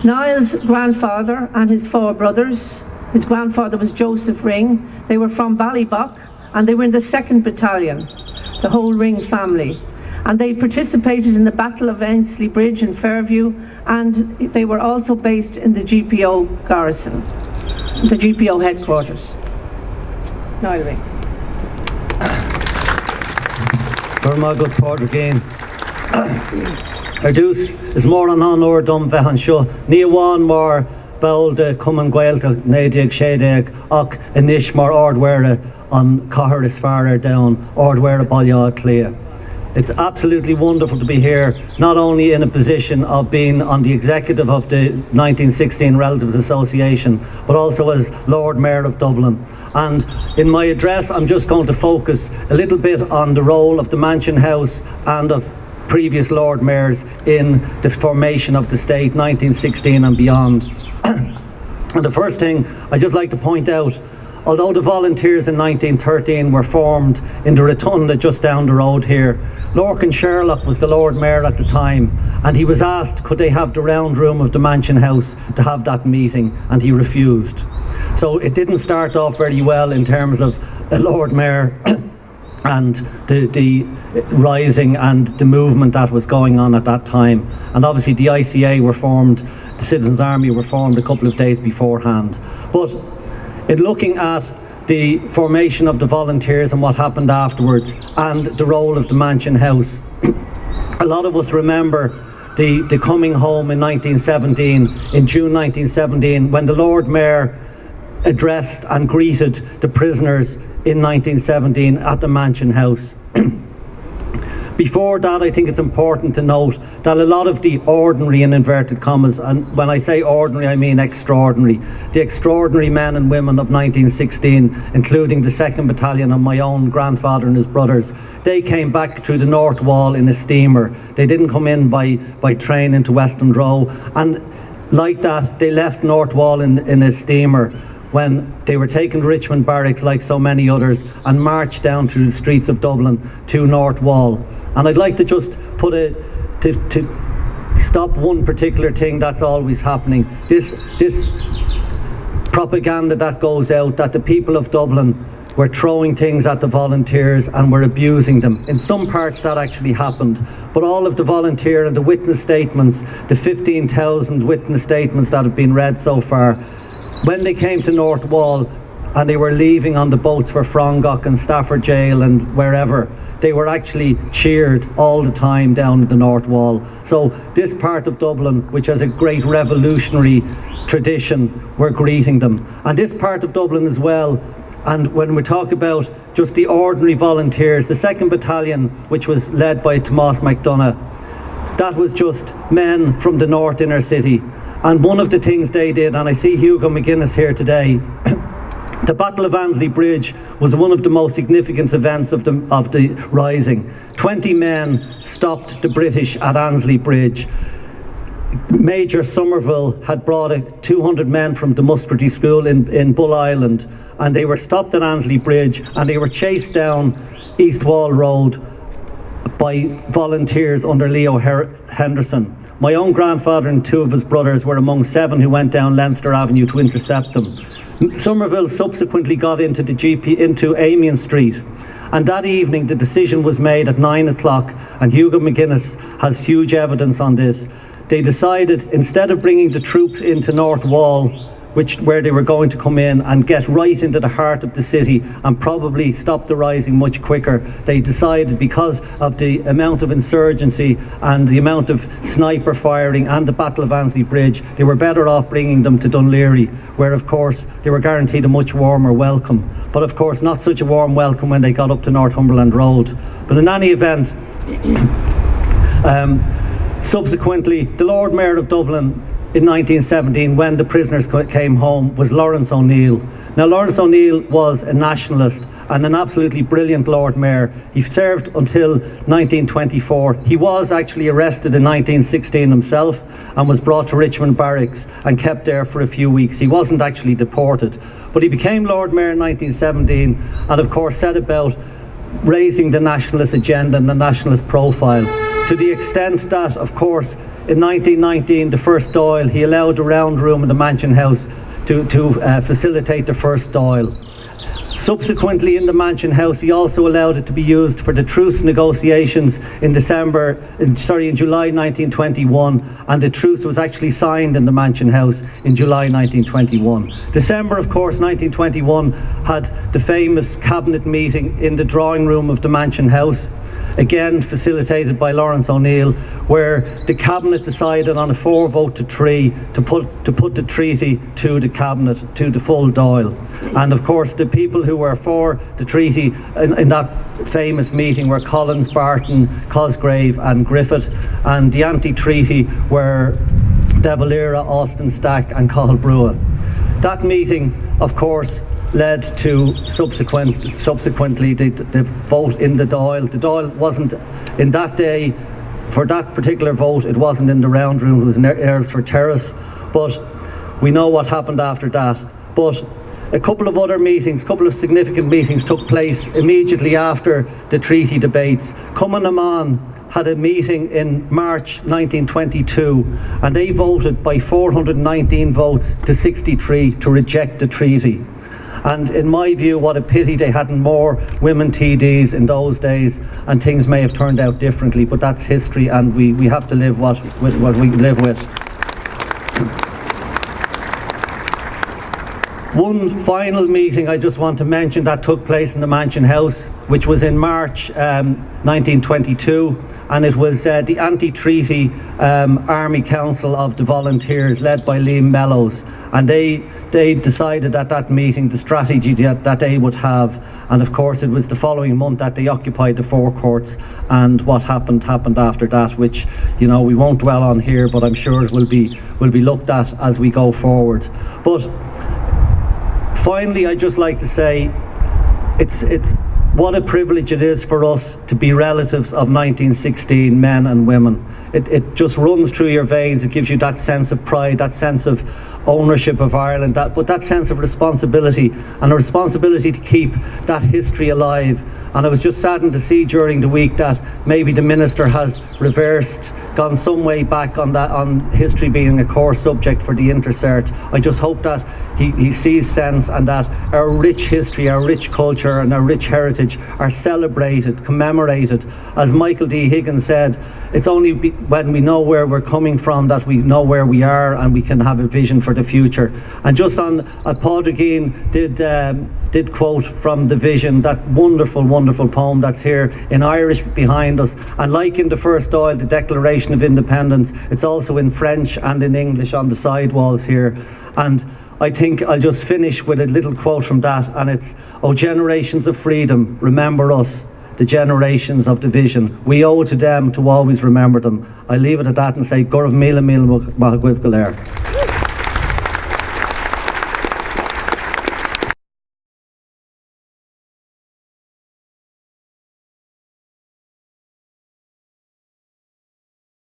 Niall's grandfather and his 4 brothers, his grandfather was Joseph Ring, they were from Ballybock and they were in the 2nd Battalion, the whole Ring family. And they participated in the Battle of Annesly Bridge in Fairview, and they were also based in the GPO garrison, the GPO headquarters. Nial Ring. Burma good part again. Ardús is more an honor dom vehan sho. Ní one more bowl de cuman gweilta nedig shedeg och inish more ordware on Cahir is far down ordware balya clear. It's absolutely wonderful to be here, not only in a position of being on the executive of the 1916 Relatives Association, but also as Lord Mayor of Dublin. And in my address, I'm just going to focus a little bit on the role of the Mansion House and of previous Lord Mayors in the formation of the state, 1916 and beyond. And the first thing I'd just like to point out, although the volunteers in 1913 were formed in the rotunda just down the road here, Lorcan Sherlock was the Lord Mayor at the time, and he was asked could they have the round room of the Mansion House to have that meeting, and he refused. So it didn't start off very well in terms of a Lord Mayor and the rising and the movement that was going on at that time. And obviously the ICA were formed, the Citizens' Army were formed a couple of days beforehand. But in looking at the formation of the volunteers and what happened afterwards and the role of the Mansion House, a lot of us remember the coming home in 1917, in June 1917, when the Lord Mayor addressed and greeted the prisoners in 1917 at the Mansion House. Before that, I think it's important to note that a lot of the ordinary, in inverted commas, and when I say ordinary I mean extraordinary, the extraordinary men and women of 1916, including the 2nd Battalion and my own grandfather and his brothers, they came back through the North Wall in a steamer. They didn't come in by train into Western Row, and like that they left North Wall in a steamer when they were taken to Richmond Barracks like so many others and marched down through the streets of Dublin to North Wall. And I'd like to just to stop one particular thing that's always happening. This propaganda that goes out that the people of Dublin were throwing things at the volunteers and were abusing them. In some parts that actually happened, but all of the volunteer and the witness statements, the 15,000 witness statements that have been read so far, when they came to North Wall and they were leaving on the boats for Frongok and Stafford Jail and wherever, they were actually cheered all the time down at the North Wall. So this part of Dublin, which has a great revolutionary tradition, we're greeting them. And this part of Dublin as well, and when we talk about just the ordinary volunteers, the 2nd Battalion, which was led by Tomás McDonagh, that was just men from the North Inner City. And one of the things they did, and I see Hugo McGuinness here today, the Battle of Annesly Bridge was one of the most significant events of the Rising. 20 men stopped the British at Annesly Bridge. Major Somerville had brought 200 men from the Muskerty School in Bull Island, and they were stopped at Annesly Bridge and they were chased down East Wall Road by volunteers under Leo Henderson. My own grandfather and 2 of his brothers were among 7 who went down Leinster Avenue to intercept them. Somerville subsequently got into into Amiens Street, and that evening the decision was made at 9 o'clock, and Hugo McGuinness has huge evidence on this. They decided, instead of bringing the troops into North Wall, where they were going to come in and get right into the heart of the city and probably stop the Rising much quicker, they decided, because of the amount of insurgency and the amount of sniper firing and the Battle of Annesly Bridge, they were better off bringing them to Dunleary, where of course they were guaranteed a much warmer welcome. But of course not such a warm welcome when they got up to Northumberland Road. But in any event, subsequently the Lord Mayor of Dublin in 1917, when the prisoners came home, was Lawrence O'Neill. Now Lawrence O'Neill was a nationalist and an absolutely brilliant Lord Mayor. He served until 1924. He was actually arrested in 1916 himself and was brought to Richmond Barracks and kept there for a few weeks. He wasn't actually deported, but he became Lord Mayor in 1917 and of course set about raising the nationalist agenda and the nationalist profile. to the extent that, of course, in 1919, the first Dáil, he allowed the round room in the Mansion House to facilitate the first Dáil. Subsequently, in the Mansion House, he also allowed it to be used for the truce negotiations in July 1921, and the truce was actually signed in the Mansion House in July 1921. December, of course, 1921 had the famous cabinet meeting in the drawing room of the Mansion House, again facilitated by Lawrence O'Neill, where the cabinet decided on a 4 to 3 to put the treaty to the cabinet, to the full Dáil. And of course the people who were for the treaty in that famous meeting were Collins, Barton, Cosgrave and Griffith, and the anti-treaty were De Valera, Austin Stack and Cathal Brugha. That meeting, of course, led to subsequently the vote in the Dáil. The Dáil wasn't in that day, for that particular vote, it wasn't in the round room, it was in Earlsford Terrace, but we know what happened after that. But a couple of other meetings, couple of significant meetings took place immediately after the treaty debates. Cumann na mBan had a meeting in March 1922, and they voted by 419 votes to 63 to reject the treaty. And in my view, what a pity they hadn't more women TDs in those days, and things may have turned out differently, but that's history, and we have to live with what we live with. One final meeting I just want to mention that took place in the Mansion House, which was in March 1922, and it was the anti-treaty Army Council of the Volunteers, led by Liam Mellows, and they decided at that meeting the strategy that they would have, and of course it was the following month that they occupied the forecourts, and what happened after that, which, you know, we won't dwell on here, but I'm sure it will be looked at as we go forward. But finally, I'd just like to say it's what a privilege it is for us to be relatives of 1916 men and women. It just runs through your veins. It gives you that sense of pride, that sense of ownership of Ireland, but that sense of responsibility, and a responsibility to keep that history alive. And I was just saddened to see during the week that maybe the Minister has gone some way back on history being a core subject for the Intercert. I just hope that he sees sense, and that our rich history, our rich culture and our rich heritage are celebrated, commemorated. As Michael D. Higgins said, it's only when we know where we're coming from that we know where we are, and we can have a vision for the future. And just on Pádraig Keane did quote from The Vision, that wonderful poem that's here in Irish behind us, and like in the first Dáil, the Declaration of Independence, it's also in French and in English on the sidewalls here. And I think I'll just finish with a little quote from that, and it's, "O generations of freedom, remember us, the generations of division. We owe it to them to always remember them." I leave it at that and say, Gurv Mila Mila Mahagwivgalair.